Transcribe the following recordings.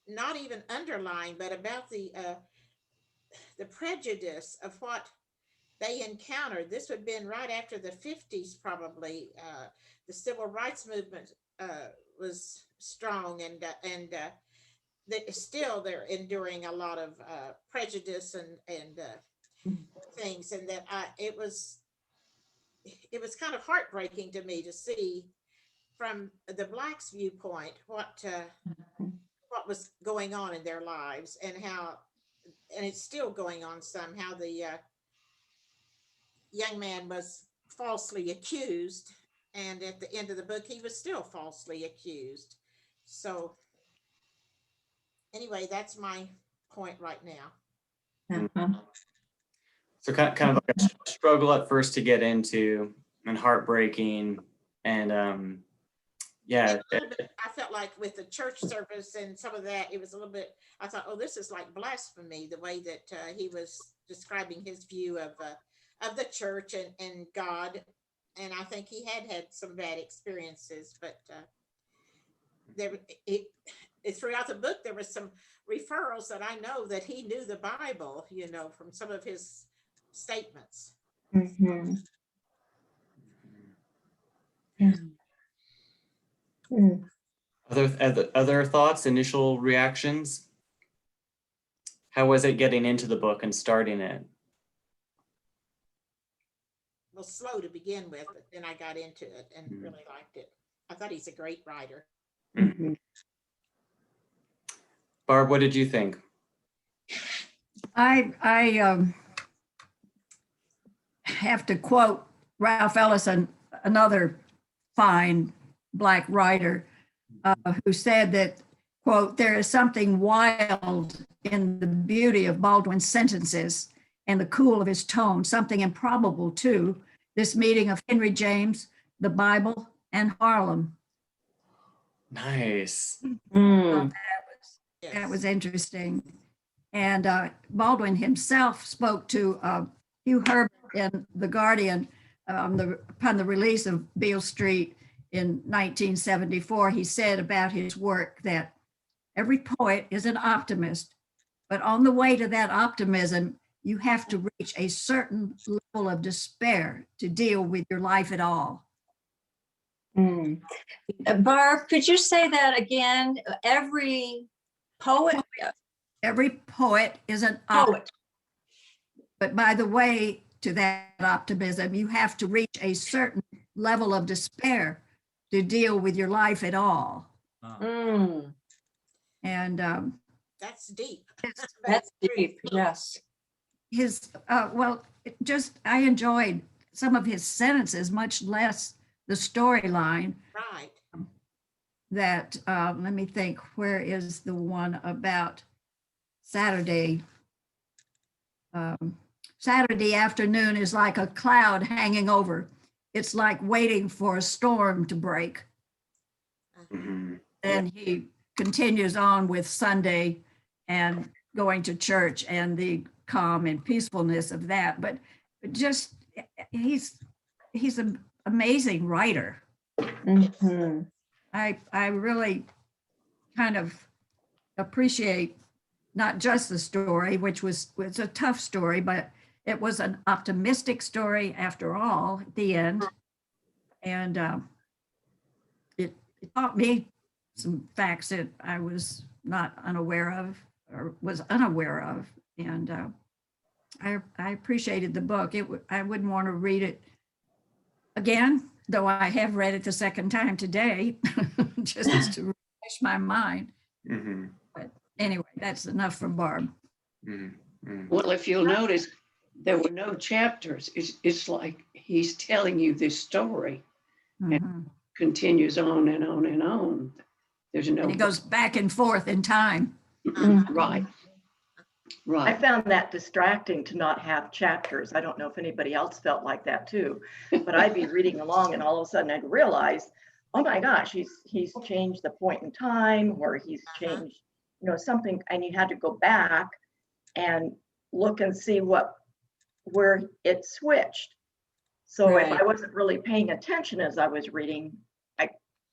not even underlying, but about the prejudice of what they encountered. This would have been right after the 50s, probably. The civil rights movement was strong, still they're enduring a lot of prejudice and things, and that it was kind of heartbreaking to me to see from the blacks' viewpoint what was going on in their lives, and it's still going on somehow. The young man was falsely accused, and at the end of the book, he was still falsely accused. So, anyway, that's my point right now. So kind of like a struggle at first to get into, and heartbreaking, and yeah. I felt like with the church service and some of that, it was a little bit. I thought, oh, this is like blasphemy, the way that he was describing his view of the church and God. And I think he had some bad experiences, but there throughout the book there was some referrals that I know that he knew the Bible, from some of his statements. Mm-hmm. Yeah. Mm. Other thoughts, initial reactions? How was it getting into the book and starting it? Well, slow to begin with, but then I got into it and really liked it. I thought he's a great writer. Mm-hmm. Barb, what did you think? I have to quote Ralph Ellison, another fine Black writer, who said that, quote, "There is something wild in the beauty of Baldwin's sentences and the cool of his tone, something improbable too, this meeting of Henry James, the Bible, and Harlem." Nice. Mm. That was interesting. And Baldwin himself spoke to Hugh Herbert in The Guardian upon the release of Beale Street in 1974. He said about his work that every poet is an optimist, but on the way to that optimism, you have to reach a certain level of despair to deal with your life at all. Mm. Barb, could you say that again? Every poet is an poet. optimist, but by the way to that optimism, you have to reach a certain level of despair to deal with your life at all. Mm. And that's deep. That's deep. Yes. I enjoyed some of his sentences, much less the storyline. Right. That let me think, where is the one about Saturday? Saturday afternoon is like a cloud hanging over. It's like waiting for a storm to break. Mm-hmm. And he continues on with Sunday and going to church and the calm and peacefulness of that. But just he's an amazing writer. Mm-hmm. I really kind of appreciate not just the story, which was a tough story, but it was an optimistic story after all at the end. And it taught me some facts that I was not unaware of or was unaware of. And I appreciated the book. I wouldn't want to read it again, though I have read it the second time today, just to refresh my mind. Mm-hmm. But anyway, that's enough from Barb. Mm-hmm. Well, if you'll notice, there were no chapters. It's like he's telling you this story and continues on and on and on. There's no. And it goes back and forth in time. Right. Right. I found that distracting to not have chapters. I don't know if anybody else felt like that too, but I'd be reading along and all of a sudden I'd realize, oh my gosh, he's changed the point in time, or he's changed, something, and you had to go back and look and see where it switched. So Right. if I wasn't really paying attention as I was reading, I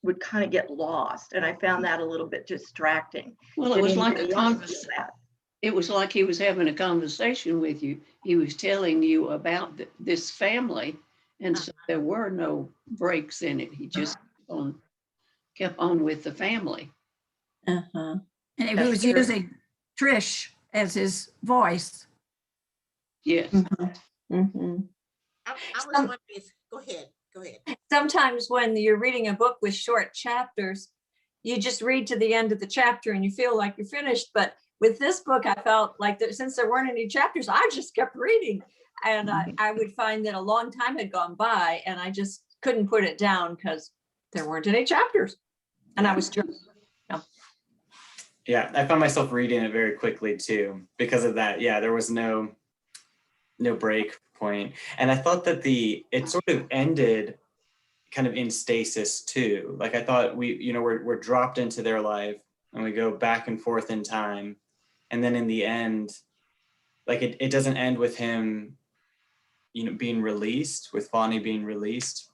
would kind of get lost. And I found that a little bit distracting. Well, it was Getting like to a the end of conversation. that. It was like he was having a conversation with you. He was telling you about this family. And so there were no breaks in it. He just kept on with the family. Uh-huh. And he That's was true. using Trish as his voice. Yes. Mhm. I was Some- wondering if, go ahead. Sometimes when you're reading a book with short chapters, you just read to the end of the chapter and you feel like you're finished. But with this book, I felt like that since there weren't any chapters, I just kept reading. And I would find that a long time had gone by and I just couldn't put it down because there weren't any chapters. And I was just, Yeah, I found myself reading it very quickly too because of that. Yeah, there was no break point. And I thought that it sort of ended kind of in stasis too. Like I thought we're dropped into their life and we go back and forth in time. And then in the end, like it doesn't end with him, being released, with Fonnie being released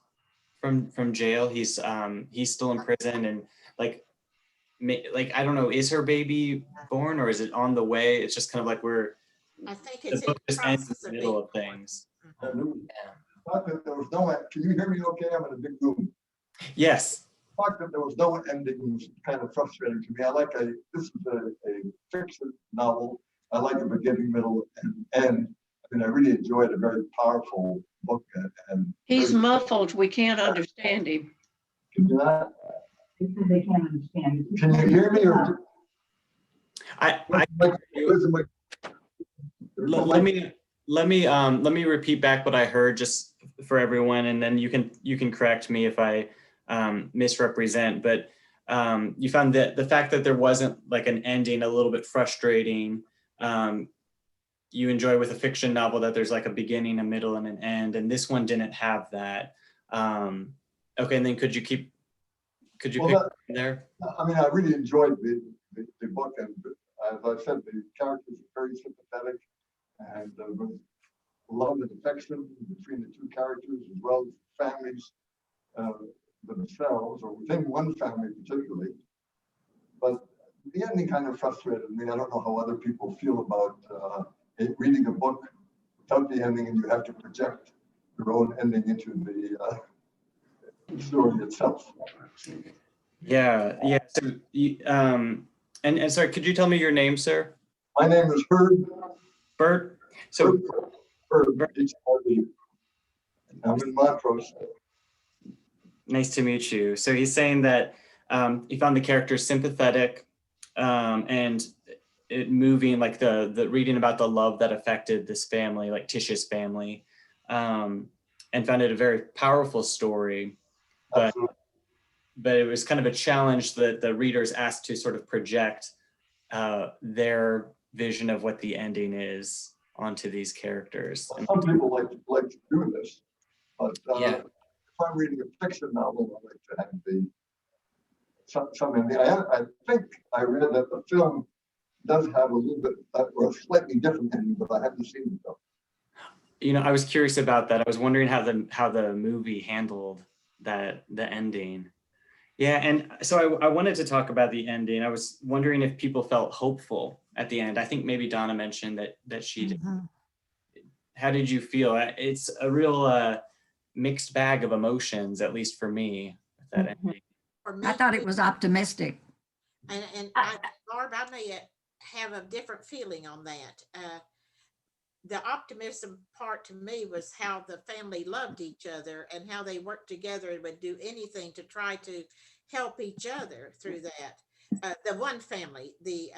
from jail. He's still in prison and like I don't know, is her baby born or is it on the way? It's just kind of like I think the it's in book the just ends in process the of middle being of things. Fact that there was no end. Can you hear me okay? I'm in a big room. Yes. The fact that there was no ending was kind of frustrating to me. This is a fiction novel. I like a beginning, middle, and end. I mean, I really enjoyed a very powerful book. And He's muffled. We can't understand him. Can you not? They can't understand. Can you hear me? Or Let me repeat back what I heard just for everyone, and then you can correct me if I misrepresent. But you found that the fact that there wasn't like an ending a little bit frustrating. You enjoy with a fiction novel that there's like a beginning, a middle, and an end, and this one didn't have that. Okay, and then could you pick there? I mean, I really enjoyed the book, and as I said, the characters are very sympathetic, and there was love and affection between the two characters, as well as families themselves, or within one family particularly. But the ending kind of frustrated me. I don't know how other people feel about reading a book without the ending, and you have to project your own ending into the story itself. Yeah. So, and sorry, could you tell me your name, sir? My name is Herb. Bert. So, Herb. I'm in Montrose. Nice to meet you. So he's saying that he found the characters sympathetic and it moving, like the reading about the love that affected this family, like Tish's family, and found it a very powerful story. But it was kind of a challenge that the readers asked to sort of project their vision of what the ending is onto these characters. Some people like to do this, but yeah. If I'm reading a fiction novel, I like to have some ending. I think I read that the film does have a little bit or a slightly different ending, but I haven't seen the film. I was curious about that. I was wondering how the movie handled the ending. Yeah, and so I wanted to talk about the ending. I was wondering if people felt hopeful at the end. I think maybe Donna mentioned that she did. How did you feel? It's a real mixed bag of emotions, at least for me, with that ending. I thought it was optimistic. And Barb, I may have a different feeling on that. The optimism part to me was how the family loved each other and how they worked together and would do anything to try to help each other through that. The one family, the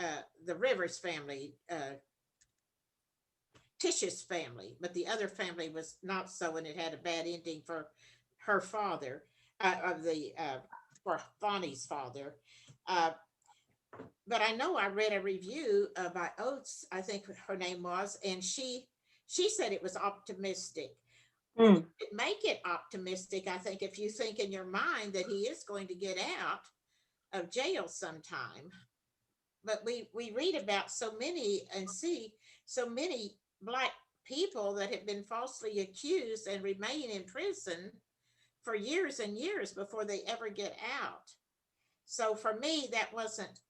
Rivers family, Tish's family, but the other family was not so, and it had a bad ending for her father, for Fonnie's father. But I know I read a review by Oates, I think her name was, and she said it was optimistic. Make it optimistic, I think, if you think in your mind that he is going to get out of jail sometime. But we read about so many and see so many Black people that have been falsely accused and remain in prison for years and years before they ever get out. So for me, that wasn't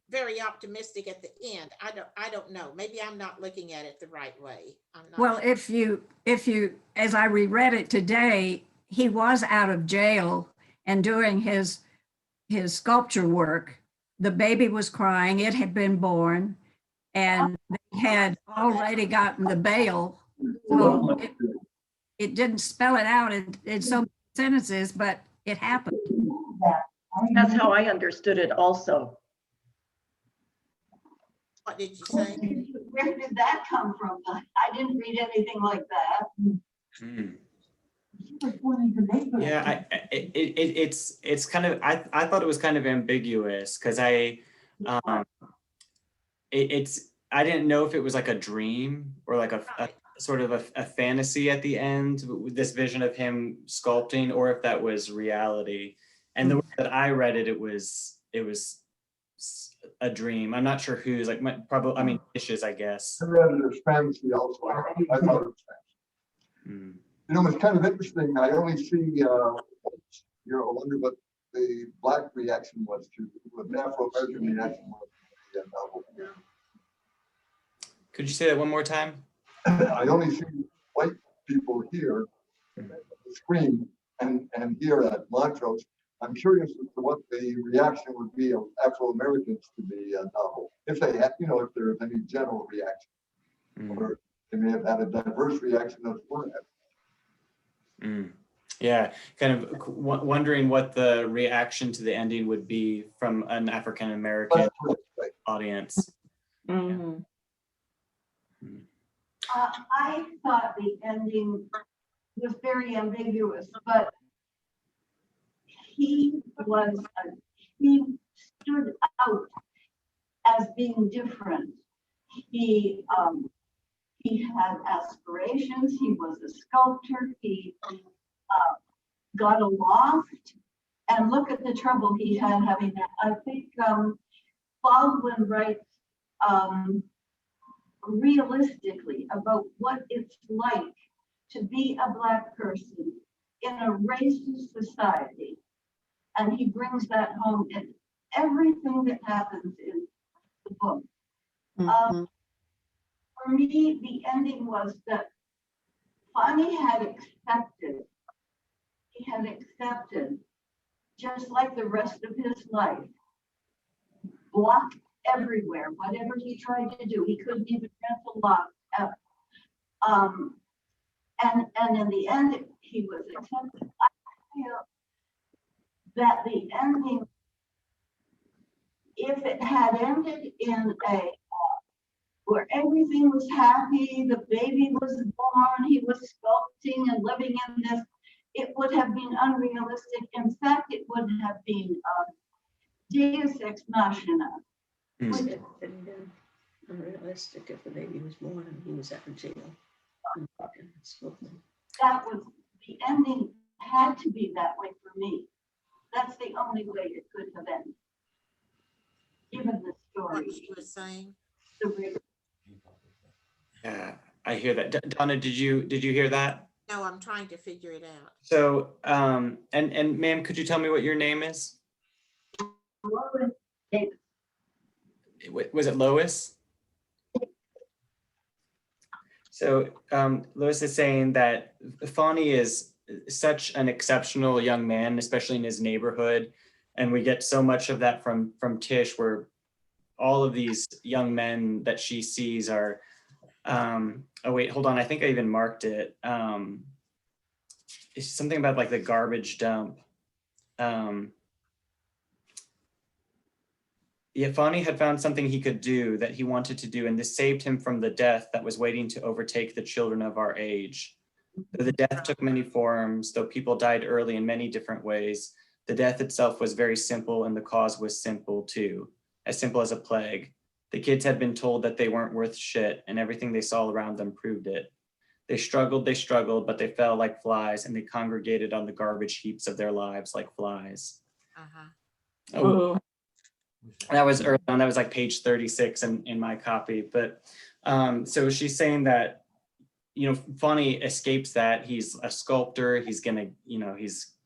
very optimistic at the end. I don't know. Maybe I'm not looking at it the right way. I'm not Well, sure. if you, as I reread it today, he was out of jail and doing his sculpture work. The baby was crying, it had been born, and they had already gotten the bail. So it didn't spell it out in so many sentences, but it happened. That's how I understood it also. What did you say? Where did that come from? I didn't read anything like that. Hmm. Yeah, it's kind of, I thought it was kind of ambiguous because I didn't know if it was like a dream or like a sort of a fantasy at the end with this vision of him sculpting, or if that was reality. And the way that I read it, it was a dream. I'm not sure who's, like, probably, I mean, Dishes, I guess. I read it as fantasy also. I thought it was fantasy. You know, it's kind of interesting. I only see, I wonder what the Black reaction was to, what the Afro-American reaction was to the novel. Could you say that one more time? I only see white people here at the screen and here at Montrose. I'm curious as to what the reaction would be of Afro-Americans to the novel, if they had, you know, if there was any general reaction, or they may have had a diverse reaction as well. Yeah, kind of wondering what the reaction to the ending would be from an African-American audience. I thought the ending was very ambiguous, but he stood out as being different. He had aspirations. He was a sculptor. He got a loft, and look at the trouble he had having that. I think Baldwin writes realistically about what it's like to be a Black person in a racist society, and he brings that home in everything that happens in the book. For me, the ending was that Fonny had accepted. He had accepted, just like the rest of his life, blocked everywhere. Whatever he tried to do, he couldn't even rent a lot. And in the end, he was accepted. I feel that the ending, if it had ended in a where everything was happy, the baby was born, he was sculpting and living in this, it would have been unrealistic. In fact, it would have been Deus Ex Machina. Would have been unrealistic if the baby was born and he was out of jail. That was, the ending had to be that way for me. That's the only way it could have ended, given the story. What she was saying. Yeah, I hear that. Donna, did you hear that? No, I'm trying to figure it out. So, and ma'am, could you tell me what your name is? Was it Lois? So Lois is saying that Fonny is such an exceptional young man, especially in his neighborhood. And we get so much of that from Tish, where all of these young men that she sees are, oh wait, hold on. I think I even marked it. It's something about like the garbage dump. Yeah, Fonny had found something he could do that he wanted to do, and this saved him from the death that was waiting to overtake the children of our age. Though the death took many forms, though people died early in many different ways, the death itself was very simple, and the cause was simple too, as simple as a plague. The kids had been told that they weren't worth shit, and everything they saw around them proved it. They struggled, but they fell like flies, and they congregated on the garbage heaps of their lives like flies. Oh, that was early on. That was like page 36 in my copy. But so she's saying that Fonny escapes that. He's a sculptor. He's gonna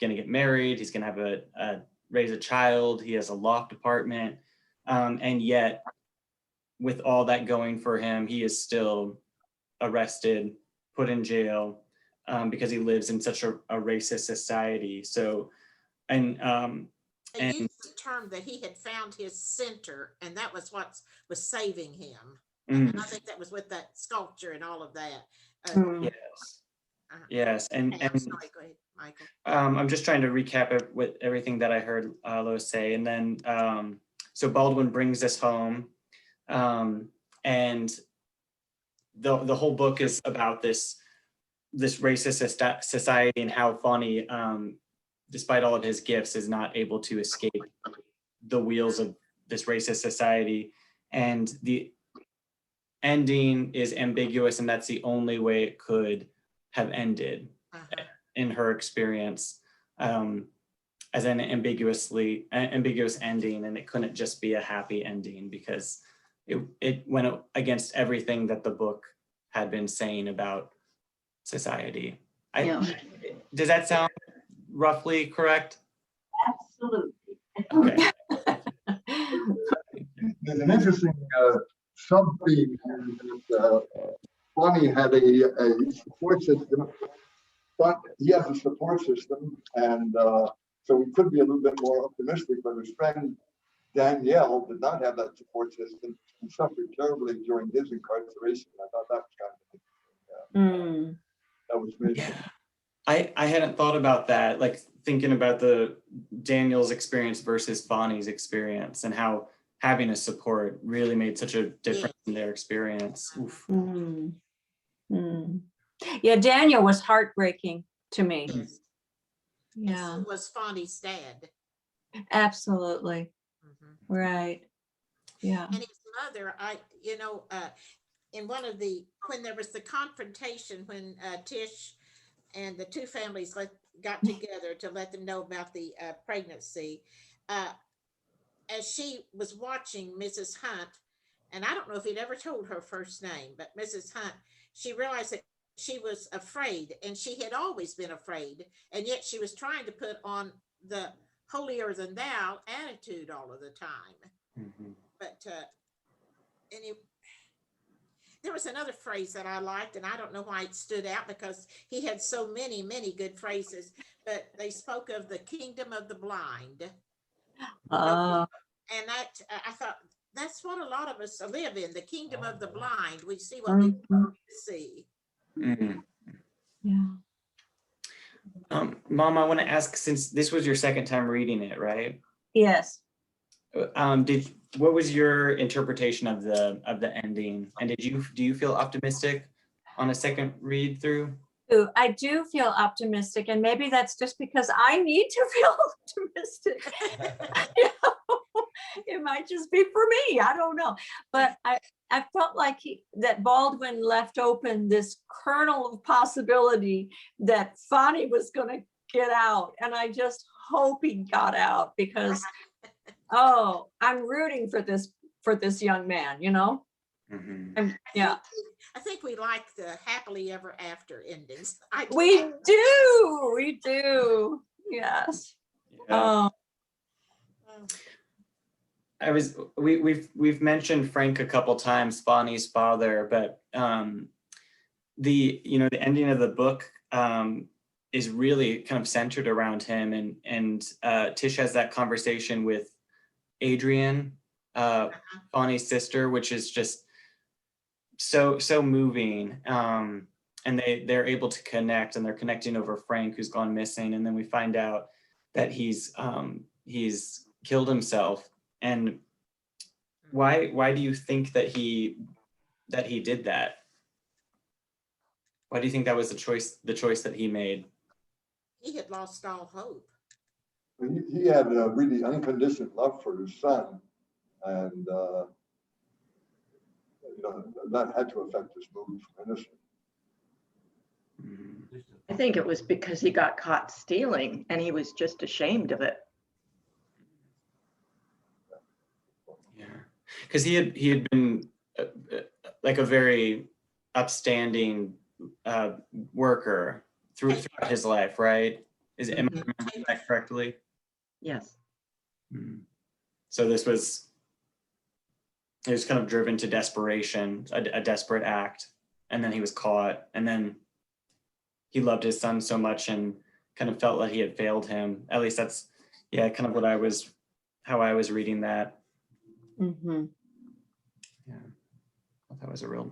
get married. He's gonna have raise a child. He has a loft apartment, and yet, with all that going for him, he is still arrested, put in jail, because he lives in such a racist society. So, and used the term that he had found his center, and that was what was saving him. Mm. And I think that was with that sculpture and all of that. Yes. Yes, and sorry, go ahead, Michael. I'm just trying to recap it with everything that I heard Lois say, and then so Baldwin brings us home, and the whole book is about this racist society and how Fonny, despite all of his gifts, is not able to escape the wheels of this racist society, and the ending is ambiguous, and that's the only way it could have ended in her experience, as an ambiguous ending, and it couldn't just be a happy ending because it went against everything that the book had been saying about society. Does that sound roughly correct? Absolutely. Okay. There's an interesting sub-theme here that Fonny had a support system, but he has a support system, and so we could be a little bit more optimistic, but his friend Danielle did not have that support system and suffered terribly during his incarceration. I thought that was kind of interesting. That was amazing. Yeah. I hadn't thought about that, like thinking about the Daniel's experience versus Fonny's experience and how having a support really made such a difference in their experience. Oof. Yeah, Daniel was heartbreaking to me. Yes. Yeah. And so was Fonny's dad. Absolutely. Right. Yeah. And his mother, in one of when there was the confrontation, when Tish and the two families got together to let them know about the pregnancy, as she was watching Mrs. Hunt, and I don't know if he'd ever told her first name, but Mrs. Hunt, she realized that she was afraid, and she had always been afraid, and yet she was trying to put on the holier than thou attitude all of the time. But there was another phrase that I liked, and I don't know why it stood out because he had so many, many good phrases, but they spoke of the kingdom of the blind. And that, I thought, that's what a lot of us live in, the kingdom of the blind. We see what we see. Yeah. Mom, I want to ask, since this was your second time reading it, right? Yes. What was your interpretation of the ending, and do you feel optimistic on a second read through? I do feel optimistic, and maybe that's just because I need to feel optimistic. It might just be for me. I don't know, but I felt like that Baldwin left open this kernel of possibility that Fonny was going to get out, and I just hope he got out because I'm rooting for this young man, yeah. I think we like the happily ever after endings. We do. Yes. Yeah. We've mentioned Frank a couple times, Fonny's father, but the ending of the book is really kind of centered around him, and Tish has that conversation with Adrienne, Fonny's sister, which is just so moving, and they're able to connect, and they're connecting over Frank, who's gone missing, and then we find out that he's killed himself. And why do you think that he did that? Why do you think that was the choice that he made? He had lost all hope. He had a really unconditioned love for his son, and that had to affect his mood from innocence. I think it was because he got caught stealing, and he was just ashamed of it. Yeah, because he had been like a very upstanding worker throughout his life, right? Am I remembering that correctly? Yes. So it was kind of driven to desperation, a desperate act, and then he was caught, and then he loved his son so much and kind of felt like he had failed him. At least that's, yeah, kind of how I was reading that. Mm-hmm. Yeah, that was a real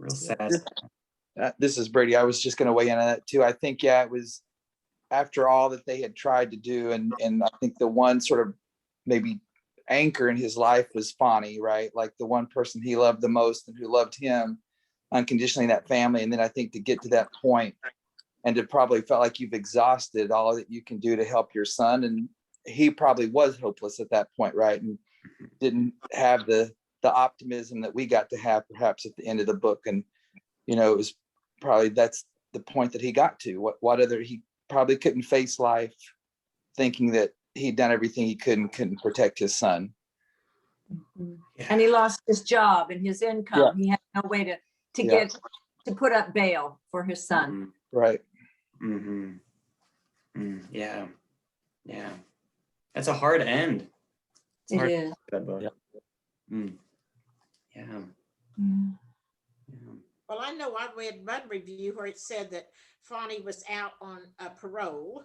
sad. This is Brady. I was just going to weigh in on that too. I think, yeah, it was after all that they had tried to do. And I think the one sort of maybe anchor in his life was Fonnie, right? Like the one person he loved the most and who loved him unconditionally in that family. And then I think to get to that point and to probably felt like you've exhausted all that you can do to help your son. And he probably was hopeless at that point, right? And didn't have the optimism that we got to have perhaps at the end of the book. And, you know, it was probably, that's the point that he got to. What other, he probably couldn't face life thinking that he'd done everything he could and couldn't protect his son. And he lost his job and his income. He had no way to get to put up bail for his son. Right. Yeah. That's a hard end. It's hard It is. that book. Yeah. Well, I know I read one review where it said that Fonnie was out on a parole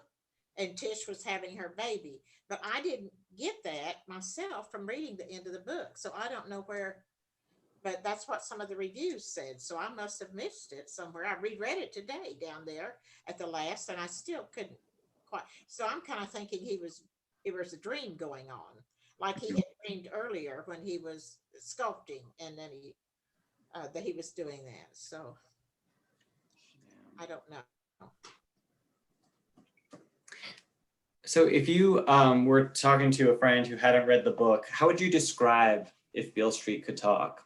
and Tish was having her baby, but I didn't get that myself from reading the end of the book. So I don't know where, but that's what some of the reviews said. So I must have missed it somewhere. I reread it today down there at the last, and I still couldn't quite. So I'm kind of thinking it was a dream going on, like he had dreamed earlier when he was sculpting, and then that he was doing that. So I don't know. So if you were talking to a friend who hadn't read the book, how would you describe If Beale Street Could Talk?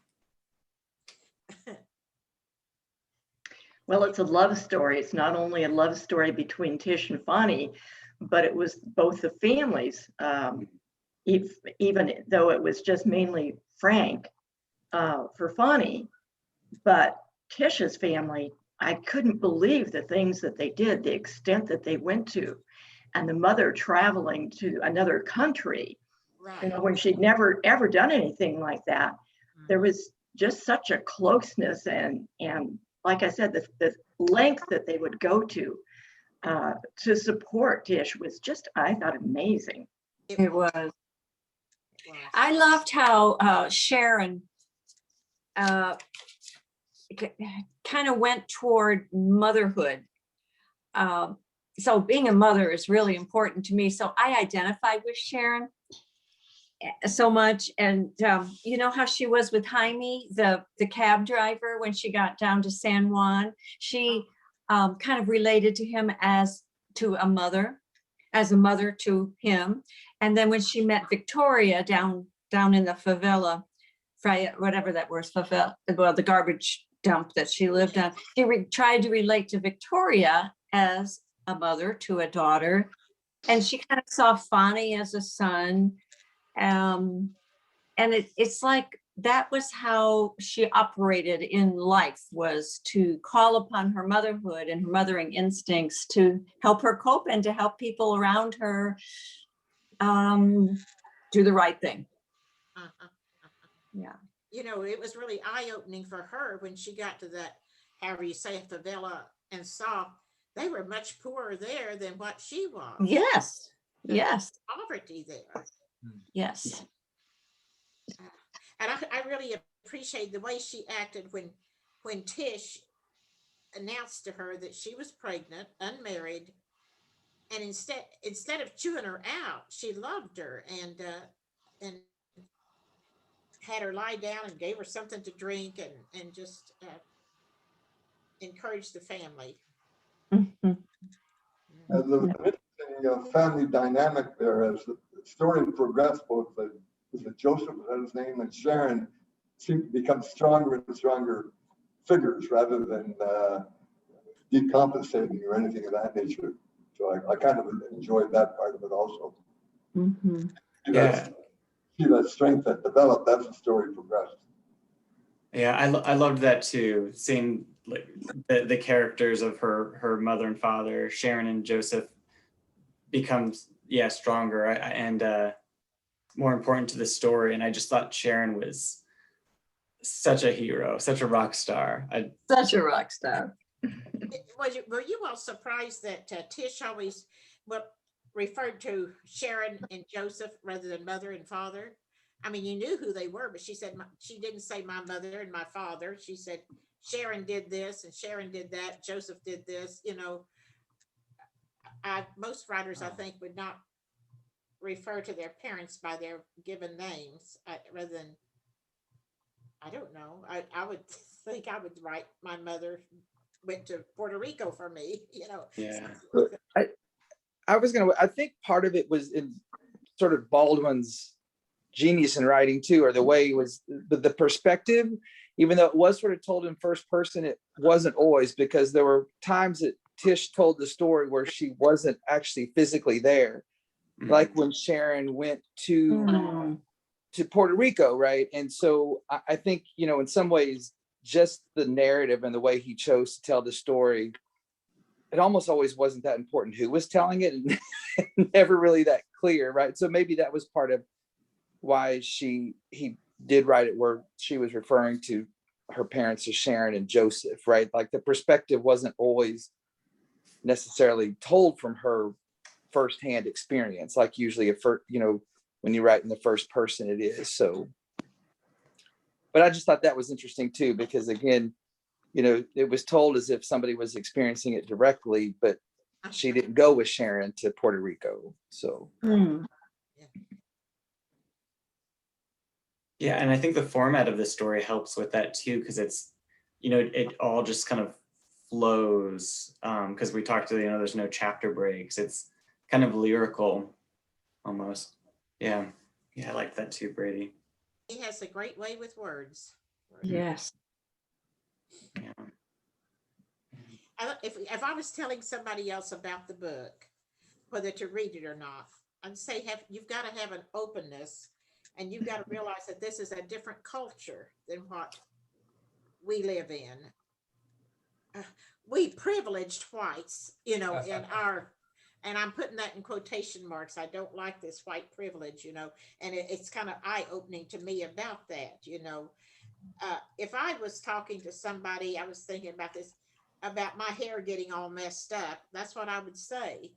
Well, it's a love story. It's not only a love story between Tish and Fonnie, but it was both the families, even though it was just mainly Frank for Fonnie. But Tish's family, I couldn't believe the things that they did, the extent that they went to, and the mother traveling to another country, Right. you know, when she'd never ever done anything like that. There was just such a closeness, and like I said, the length that they would go to support Tish was just, I thought, amazing. It was. I loved how Sharon kind of went toward motherhood. So being a mother is really important to me. So I identified with Sharon so much. And you know how she was with Jaime, the cab driver, when she got down to San Juan, she kind of related to him as a mother to him. And then when she met Victoria down in the favela, whatever that was, favela, well, the garbage dump that she lived on, she tried to relate to Victoria as a mother to a daughter. And she kind of saw Fonnie as a son. And it's like that was how she operated in life, was to call upon her motherhood and her mothering instincts to help her cope and to help people around her do the right thing. Yeah. You know, it was really eye-opening for her when she got to that, however you say, favela, and saw they were much poorer there than what she was. Yes. Yes. Poverty there. Yes. And I really appreciate the way she acted when Tish announced to her that she was pregnant, unmarried, and instead of chewing her out, she loved her and had her lie down and gave her something to drink and just encouraged the family. Mm-hmm. And there was an interesting family dynamic there as the story progressed. Both Joseph, was that his name, and Sharon seemed to become stronger and stronger figures rather than decompensating or anything of that nature. So I kind of enjoyed that part of it also. Mm-hmm. See that strength that developed as the story progressed. Yeah, I loved that too. Seeing like the characters of her mother and father, Sharon and Joseph, becomes stronger and more important to the story. And I just thought Sharon was such a hero, such a rock star. Such a rock star. Were you all surprised that Tish always referred to Sharon and Joseph rather than mother and father? I mean, you knew who they were, but she said she didn't say my mother and my father. She said Sharon did this and Sharon did that. Joseph did this. You know, most writers I think would not refer to their parents by their given names rather than, I don't know. I would think I would write my mother went to Puerto Rico for me, you know. Yeah. I think part of it was in sort of Baldwin's genius in writing too, or the way he was, the perspective, even though it was sort of told in first person, it wasn't always, because there were times that Tish told the story where she wasn't actually physically there. Like when Sharon went to Puerto Rico, right? And so I think, you know, in some ways, just the narrative and the way he chose to tell the story, it almost always wasn't that important who was telling it, and never really that clear, right? So maybe that was part of why he did write it where she was referring to her parents as Sharon and Joseph, right? Like the perspective wasn't always necessarily told from her firsthand experience, like usually when you write in the first person it is. So, but I just thought that was interesting too, because again, you know, it was told as if somebody was experiencing it directly, but she didn't go with Sharon to Puerto Rico. So yeah, and I think the format of the story helps with that too, because it's, you know, it all just kind of flows, because we talked to, you know, there's no chapter breaks. It's kind of lyrical almost. Yeah, I like that too, Brady. He has a great way with words. Yes. Yeah. If I was telling somebody else about the book, whether to read it or not, I'd say you've got to have an openness, and you've got to realize that this is a different culture than what we live in. We privileged whites, you know, and I'm putting that in quotation marks. I don't like this white privilege, you know, and it's kind of eye-opening to me about that, you know. If I was talking to somebody, I was thinking about this, about my hair getting all messed up. That's what I would say.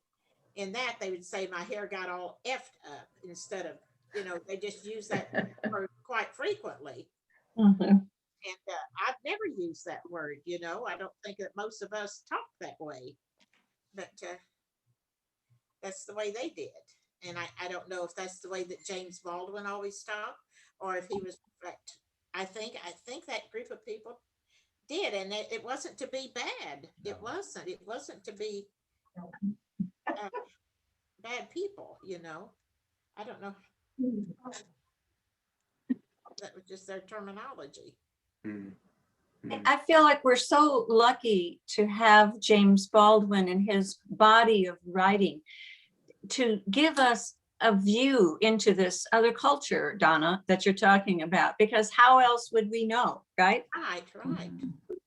In that, they would say my hair got all effed up, instead of, you know, they just use that word quite frequently. And I've never used that word, you know. I don't think that most of us talk that way, but that's the way they did. And I don't know if that's the way that James Baldwin always talked, or if he was, but I think that group of people did, and it wasn't to be bad. It wasn't to be bad people, you know. I don't know. That was just their terminology. I feel like we're so lucky to have James Baldwin and his body of writing to give us a view into this other culture, Donna, that you're talking about, because how else would we know, right?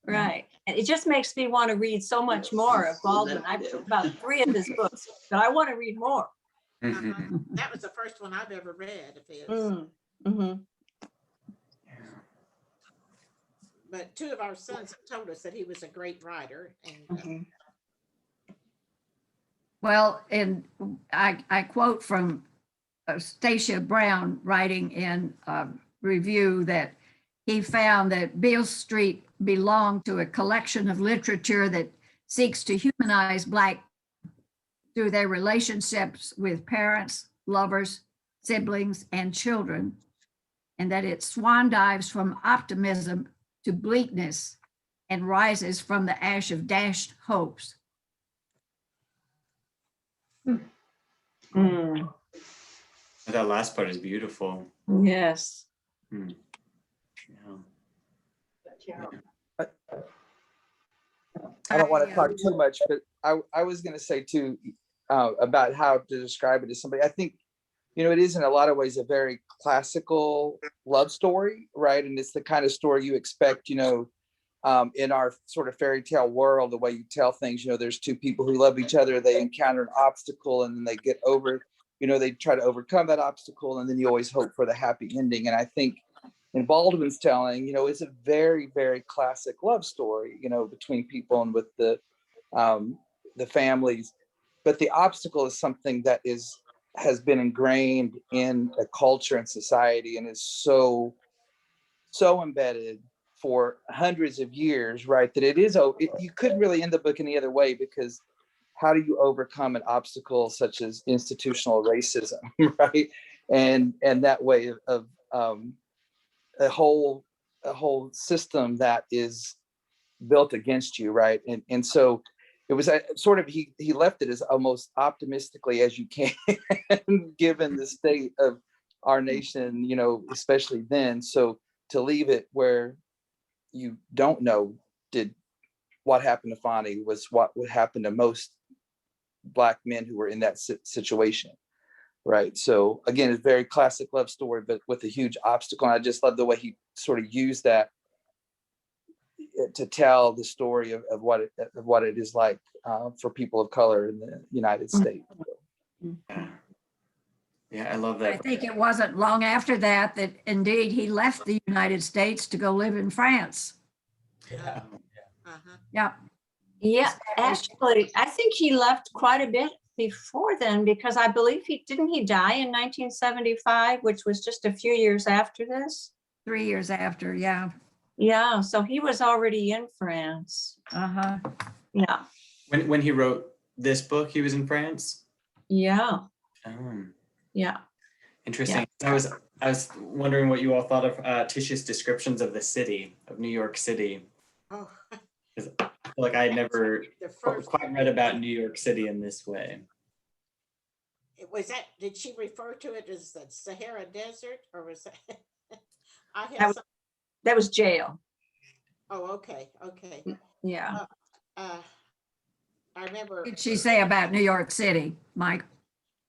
Right. And it just makes me want to read so much more of Baldwin. I've about 3 of his books, but I want to read more. That was the first one I've ever read of his. But 2 of our sons have told us that he was a great writer. And Well, and I quote from Stacia Brown writing in a review that he found that Beale Street belonged to a collection of literature that seeks to humanize Black through their relationships with parents, lovers, siblings, and children, and that it swan dives from optimism to bleakness and rises from the ash of dashed hopes. That last part is beautiful. Yes. I don't want to talk too much, but I was going to say too about how to describe it to somebody. I think it is in a lot of ways a very classical love story, right? And it's the kind of story you expect, in our sort of fairy tale world, the way you tell things, there's two people who love each other, they encounter an obstacle and then they get over, they try to overcome that obstacle, and then you always hope for the happy ending. And I think in Baldwin's telling, it's a very, very classic love story, between people and with the families. But the obstacle is something that has been ingrained in a culture and society and is so embedded for hundreds of years, right? That you couldn't really end the book any other way, because how do you overcome an obstacle such as institutional racism, right? And that way of a whole system that is built against you, right? And so it was sort of, he left it as almost optimistically as you can, given the state of our nation, especially then. So to leave it where you don't know, what happened to Fonnie was what would happen to most Black men who were in that situation, right? So again, it's a very classic love story, but with a huge obstacle. And I just love the way he sort of used that to tell the story of what it is like for people of color in the United States. Yeah, I love I that. think it wasn't long after that indeed he left the United States to go live in France. Yeah. Uh-huh. Yeah. Yeah, actually, I think he left quite a bit before then, because I believe didn't he die in 1975, which was just a few years after this? 3 years after, yeah. Yeah, so he was already in France. Uh-huh. Yeah. When he wrote this book, he was in France? Yeah. Yeah. Interesting. Yeah. I was wondering what you all thought of Tish's descriptions of the city, of New York City. Oh. Like I had never quite read about New York City in this way. Did she refer to it as the Sahara Desert, or was that? That was jail. Oh, okay. Yeah. I remember. What did she say about New York City, Mike?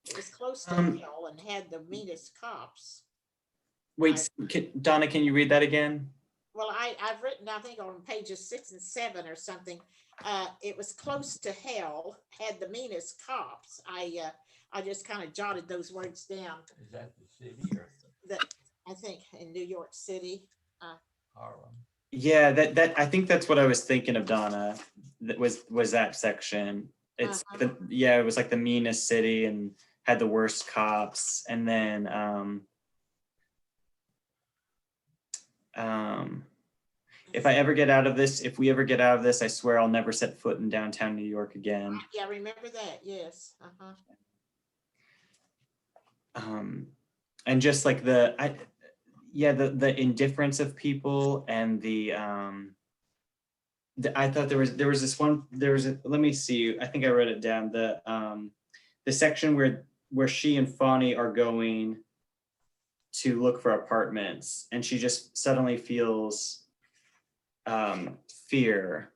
It was close to hell and had the meanest cops. Wait, Donna, can you read that again? Well, I've written, I think on pages 6 and 7 or something. It was close to hell, had the meanest cops. I just kind of jotted those words down. Is that the city or I think in New York City. Harlem? Yeah, that I think that's what I was thinking of, Donna. That was that section. It's it was like the meanest city and had the worst cops, and then if we ever get out of this, I swear I'll never set foot in downtown New York again. Yeah, remember that. Yes. And just like the indifference of people and I thought there was let me see, I think I wrote it down, the section where she and Fonnie are going to look for apartments, and she just suddenly feels fear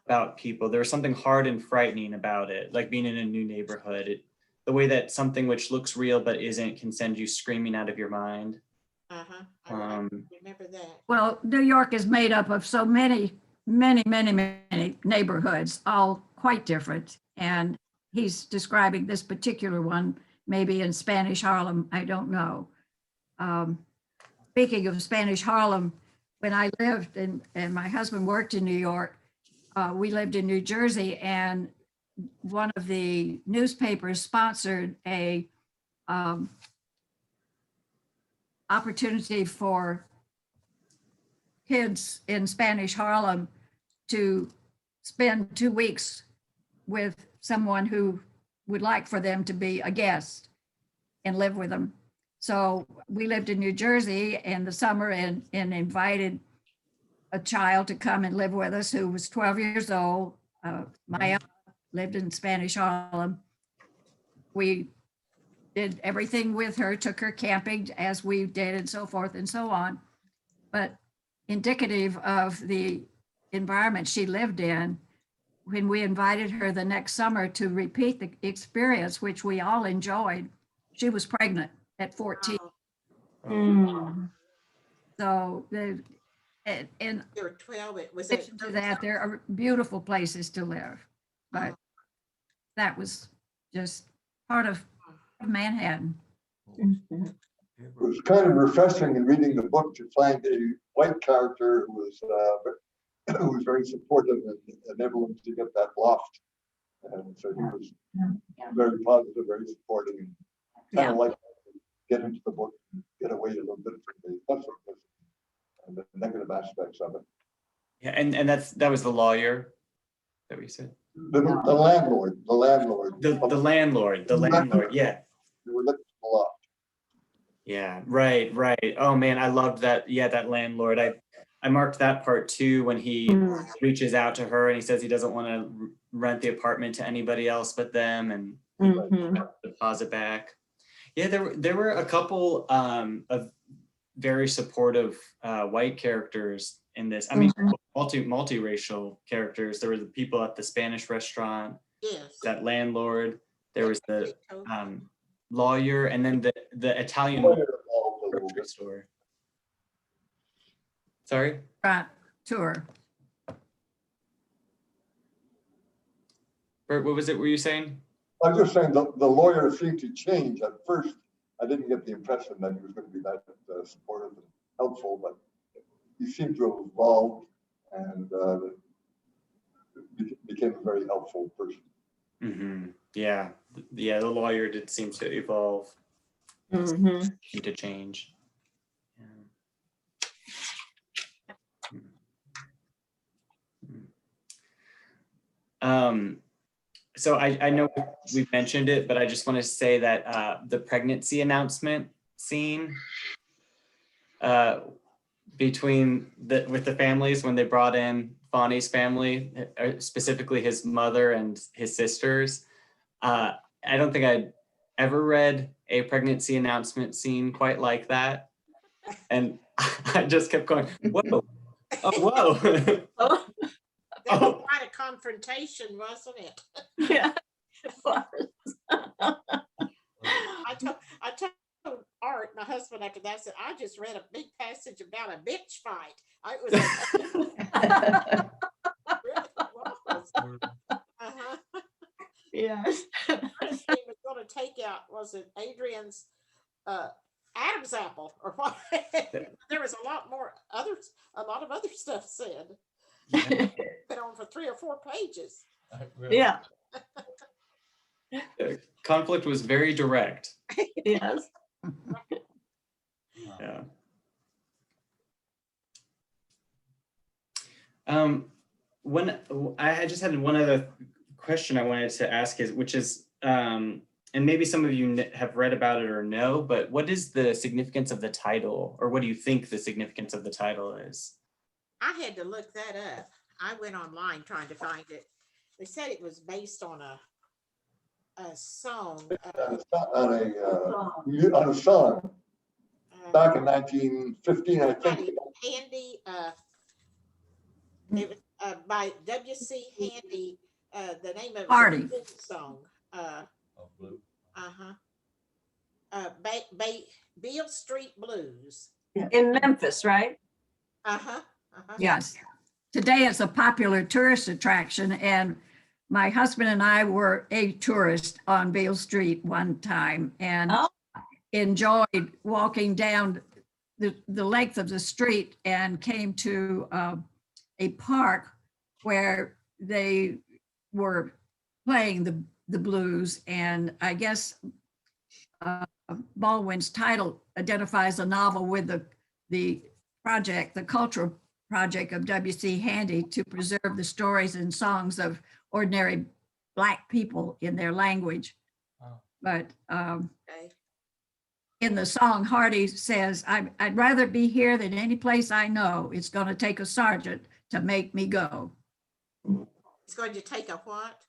about people. There was something hard and frightening about it, like being in a new neighborhood. The way that something which looks real but isn't can send you screaming out of your mind. I remember that. Well, New York is made up of so many neighborhoods, all quite different. And he's describing this particular one, maybe in Spanish Harlem, I don't know. Speaking of Spanish Harlem, when I lived and my husband worked in New York, we lived in New Jersey, and one of the newspapers sponsored a opportunity for kids in Spanish Harlem to spend 2 weeks with someone who would like for them to be a guest and live with them. So we lived in New Jersey in the summer and invited a child to come and live with us who was 12 years old. Maya lived in Spanish Harlem. We did everything with her, took her camping as we did, and so forth and so on. But indicative of the environment she lived in, when we invited her the next summer to repeat the experience, which we all enjoyed, she was pregnant at 14. Oh, Mm. So in they were 12. It was it. addition to that, there are beautiful places to live, but that was just part of Manhattan. Mhm. It was kind of refreshing in reading the book to find a white character who was very supportive and enabled him to get that loft. And so he was very positive, very supporting, and kind of like to get into the book, get away a little bit from the pessimism and the negative aspects of it. Yeah, and that was the lawyer that we said. The landlord. The landlord. Yeah. They were looking for a lot. Yeah, right. Oh man, I loved that. Yeah, that landlord. I marked that part too when he Mm. reaches out to her and he says he doesn't want to rent the apartment to anybody else but them, and Mhm. deposit back. Yeah, there were a couple of very supportive white characters in this. I mean, multiracial characters. There were the people at the Spanish restaurant, Yes. that landlord. There was the Totally. lawyer, and then the Italian Lawyer involved a little grocery bit. store. Sorry? Tour. Bert, what was it were you saying? I was just saying the lawyer seemed to change. At first, I didn't get the impression that he was going to be that supportive and helpful, but he seemed to have evolved and became a very helpful person. Mm-hmm. Yeah, the lawyer did seem to evolve, Mhm. to change. So I know we've mentioned it, but I just want to say that the pregnancy announcement scene between with the families when they brought in Bonnie's family, specifically his mother and his sisters. I don't think I'd ever read a pregnancy announcement scene quite like that. And I just kept going, whoa, oh, whoa. Oh, That was quite a confrontation, wasn't it? yeah. It was. I told Art, my husband, after that, I said, I just read a big passage about a bitch fight. It was really was. Uh-huh. Yes. First he was going to take out, was it Adrian's Adam's apple or what? There was a lot of other stuff said. Yeah. Been on for 3 or 4 pages. Yeah. The conflict was very direct. Yes. Yeah. When I just had one other question I wanted to ask which is, and maybe some of you have read about it or know, but what is the significance of the title, or what do you think the significance of the title is? I had to look that up. I went online trying to find it. They said it was based on a song. On a song back in 1915, I think. Andie, it was by W.C. Handy. The name of Hardy. the song. Beale Street Blues. In Memphis, right? Yes. Today it's a popular tourist attraction, and my husband and I were a tourist on Beale Street one time and enjoyed walking down the length of the street and came to a park where they were playing the blues. And I guess Baldwin's title identifies a novel with the project, the cultural project of W.C. Handy to preserve the stories and songs of ordinary Black people in their language. But in the song, Hardy says, I'd rather be here than any place I know. It's going to take a sergeant to make me go. It's going to take a what?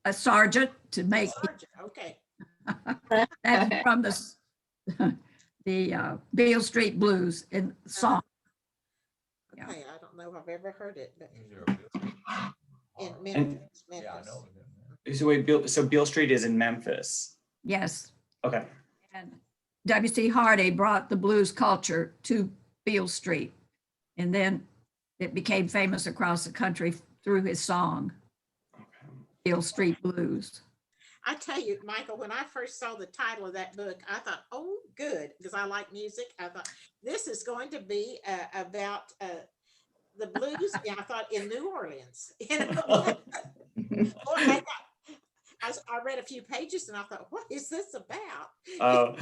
A sergeant to make me. Okay. That's from the Beale Street Blues in song. Okay, I don't know if I've ever heard it, but in And- Memphis. So wait, so Beale Street is in Memphis. Yes. Okay. And W.C. Hardy brought the blues culture to Beale Street. And then it became famous across the country through his song, Beale Street Blues. I tell you, Michael, when I first saw the title of that book, I thought, oh, good, because I like music. I thought, this is going to be about the blues. Yeah, I thought in New Orleans. You know? Boy, I read a few pages and I thought, what is this about?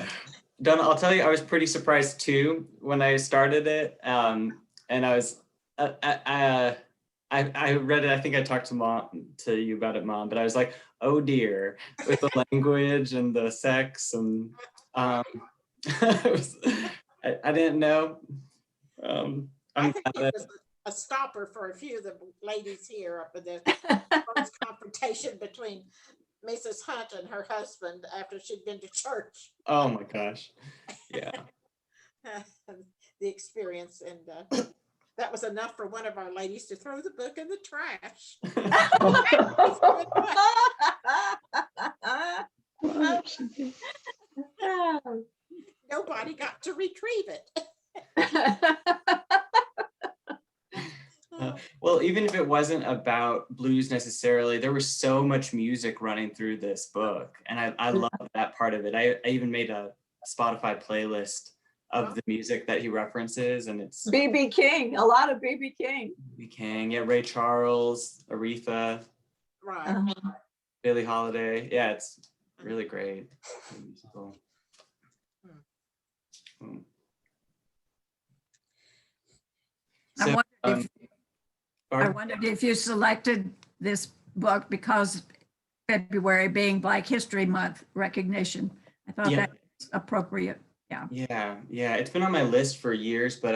Donna, I'll tell you, I was pretty surprised too when I started it. And I was, I read it. I think I talked to you about it, Mom, but I was like, oh dear, with the language and the sex and I didn't know. I think it was a stopper for a few of the ladies here up in the first confrontation between Mrs. Hunt and her husband after she'd been to church. Oh my gosh. Yeah. The experience, and that was enough for one of our ladies to throw the book in the trash. Nobody got to retrieve it. Well, even if it wasn't about blues necessarily, there was so much music running through this book. And I love that part of it. I even made a Spotify playlist of the music that he references, and it's B.B. King, a lot of B.B. King. B.B. King, yeah, Ray Charles, Aretha, Right. Billie Holiday. Yeah, it's really great. Musical. I wondered if you selected this book because February being Black History Month recognition. I thought that was appropriate. Yeah. Yeah. It's been on my list for years, but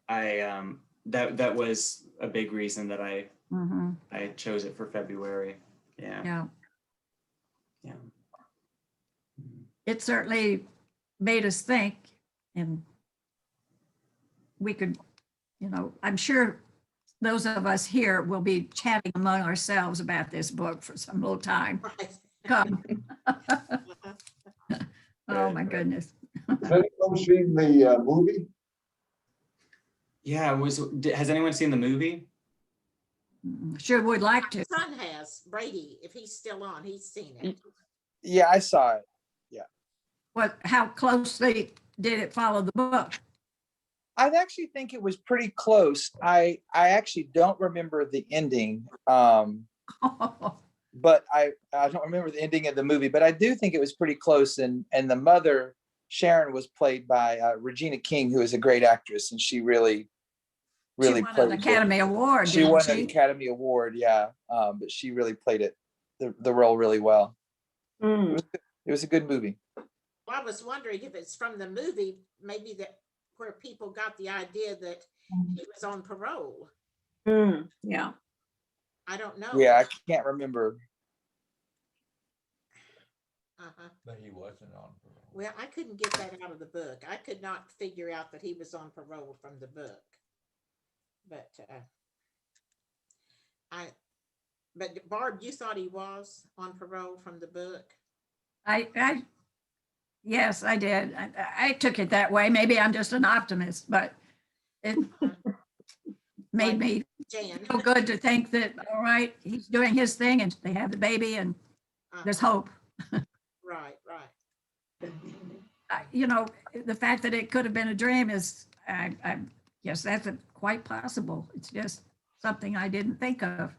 that was a big reason that I chose it for February. Yeah. It certainly made us think, and we could, I'm sure those of us here will be chatting among ourselves about this book for some little time. Come. Oh my goodness. Has anyone seen the movie? Yeah, has anyone seen the movie? Sure would like to. My son has. Brady, if he's still on, he's seen it. Yeah, I saw it. How closely did it follow the book? I actually think it was pretty close. I actually don't remember the ending, but I don't remember the ending of the movie, but I do think it was pretty close. And the mother, Sharon, was played by Regina King, who is a great actress, and she really she won an Academy Award. She won an Academy Award, yeah. But she really played it, the role really well. It was a good movie. Well, I was wondering if it's from the movie, maybe that where people got the idea that he was on parole. Yeah. I don't know. Yeah, I can't remember. But he wasn't on parole. Well, I couldn't get that out of the book. I could not figure out that he was on parole from the book. But but Barb, you thought he was on parole from the book? Yes, I did. I took it that way. Maybe I'm just an optimist, but it made me feel good to think that, all right, he's doing his thing and they have the baby and there's hope. Right. The fact that it could have been a dream is, yes, that's quite possible. It's just something I didn't think of.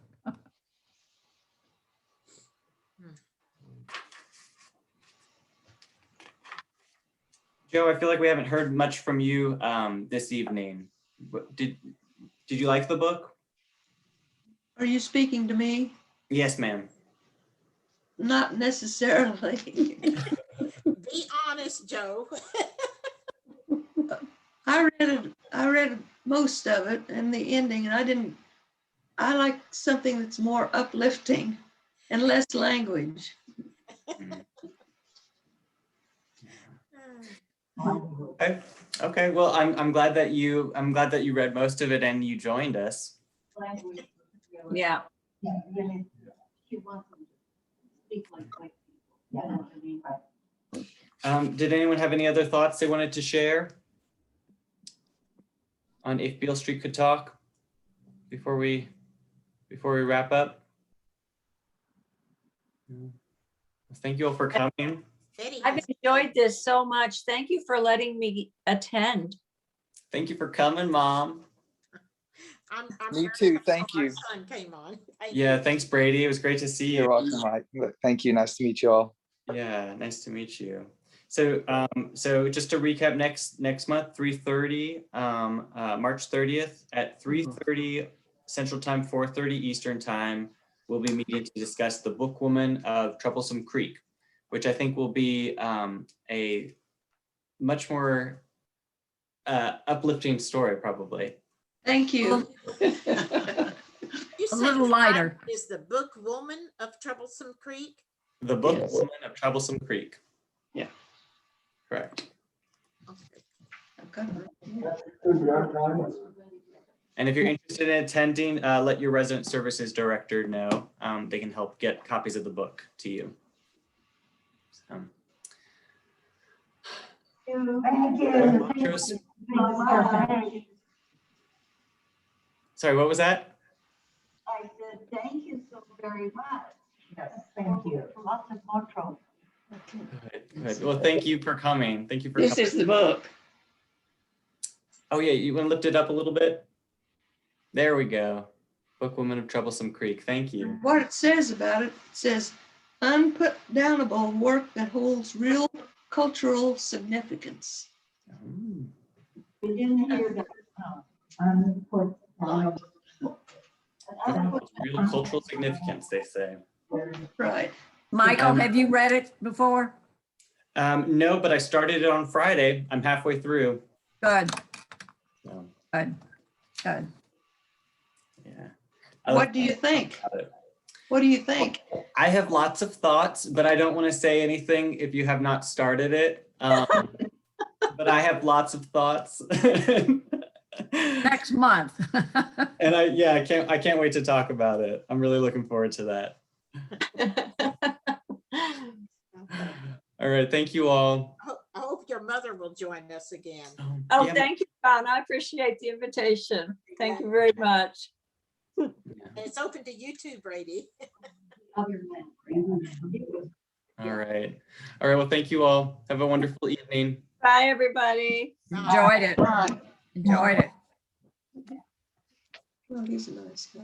Joe, I feel like we haven't heard much from you this evening. Did you like the book? Are you speaking to me? Yes, ma'am. Not necessarily. Be honest, Joe. I read most of it and the ending, and I like something that's more uplifting and less language. Okay. Well, I'm glad that you read most of it and you joined us. Yeah. She wants them to speak like white people. Did anyone have any other thoughts they wanted to share on If Beale Street Could Talk before we wrap up? Thank you all for coming. I've enjoyed this so much. Thank you for letting me attend. Thank you for coming, Mom. Me too. Thank you. My son came on. Yeah, thanks, Brady. It was great to see you. You're welcome, Mike. Thank you. Nice to meet you all. Yeah, nice to meet you. So, so just to recap, next month, 3:30, March 30th at 3:30 Central Time, 4:30 Eastern Time, we'll be meeting to discuss The Bookwoman of Troublesome Creek, which I think will be a much more uplifting story, probably. Thank you. You A said little the lighter. title is The Bookwoman of Troublesome Creek? The Bookwoman of Troublesome Creek. Yeah. Correct. Okay. And if you're interested in attending, let your resident services director know. They can help get copies of the book to you. So. Thank you. Sorry, what was that? I said, thank you so very much. Yes, thank you. Lots of more trouble. Good. Well, thank you for coming. Thank you for This coming. is the book. Oh yeah, you want to lift it up a little bit? There we go. Bookwoman of Troublesome Creek. Thank you. What it says about it says unputdownable work that holds real cultural significance. Oh. We didn't hear that. Real cultural significance, they say. Right. Michael, have you read it before? No, but I started it on Friday. I'm halfway through. Good, So, good, good. yeah. What do you think? What do you think? I have lots of thoughts, but I don't want to say anything if you have not started it. But I have lots of thoughts. Next month. And I can't wait to talk about it. I'm really looking forward to that. All right, thank you all. I hope your mother will join us again. Oh, Yeah. thank you, Donna. I appreciate the invitation. Thank you very much. It's open to you too, Brady. All right. All right, well, thank you all. Have a wonderful evening. Bye, everybody. Enjoyed it. Enjoyed it. Well, he's a nice guy.